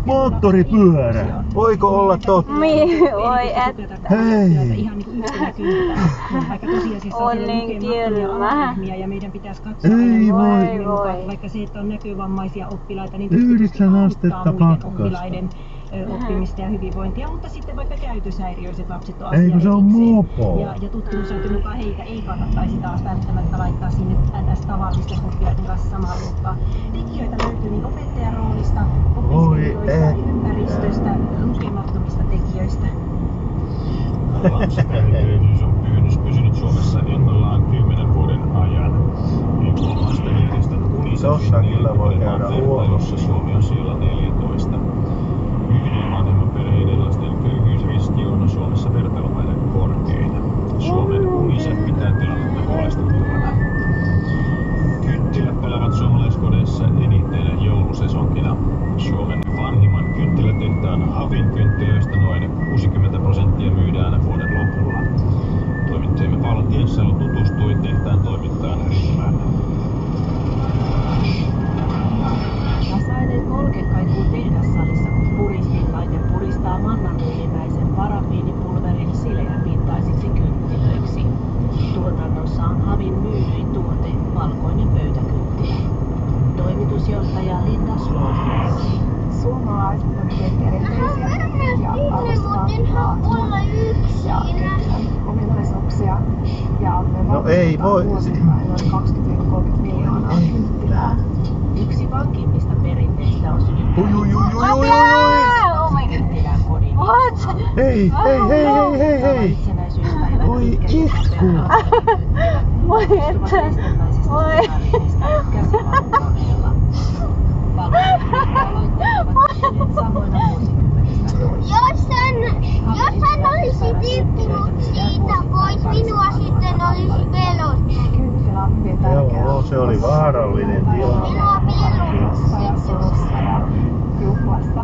Moottoripyörä! Voiko olla totta? Voi että. Hei! On niin kylmä. Ja meidän pitäisi katsoa Ei voi. vaikka se, että on näkövammaisia oppilaita, niin 9 astetta pakkasta. oppilaiden oppimista ja hyvinvointia, mutta sitten vaikka käytöshäiriöiset lapset on asia Eikö se on erikseen. mopo? Ja tutkimusten mukaan heitä ei kannattaisi taas välttämättä laittaa sinne tavallisten oppilaiden kanssa samaan luokkaan. Tekijöitä löytyy niin opettajan roolista, opiskelijoista, ympäristöstä, lukemattomista tekijöistä. Lapsiperheköyhyys on pysynyt Suomessa ennallaan 10 vuoden ajan. Lasten järjestön Tossa kyllä voi käydä jossa Suomi on siellä 14. Yhden vanhemman perheiden lasten köyhyysriski on Suomessa vertailumaiden korkein. Suomen UNICEF pitää tilannetta huolestuttavana. Kynttilät palavat suomalaiskodeissa eniten joulusesonkina. Suomen vanhimman kynttilätehtaan Havin kynttilöistä noin 60% myydään vuoden lopulla. Toimittajamme Paula Tiensalo tutustui tehtaan toimintaan ryhmään. Tasainen kolke kaikuu tehdassalissa, kun puristinlaite puristaa mannanyllimäisen parafiinipulverin sileäpintaisiksi kynttilöiksi. Tuotannossa on Havin myydyin tuote, valkoinen pöytäkynttilä. Toimitusjohtaja Linda Suomalainen. Suomalaiset on hyvin perinteisiä ja arvostavat laatua ja ominaisuuksia. Ja me No ei voi. vuosittain noin 20-30 miljoonaa kynttilää. Yksi vankimmista perinteistä on synnyttänyt Oh my god. kynttilän kodin. What? Hei! Itsenäisyyspäivän Oi itku! Voi että. Voi. Käsivarikoneella. Aloitteet ovat tehneet samoina vuosikymmenistä toisin. Jos hän olisi tippunut siitä pois, minua sitten olisi pelottanut. Kynttilä on hyvin tärkeä. Joo, se oli vaarallinen tilanne. Minua pelottaa. Ja surussa ja juhlassa.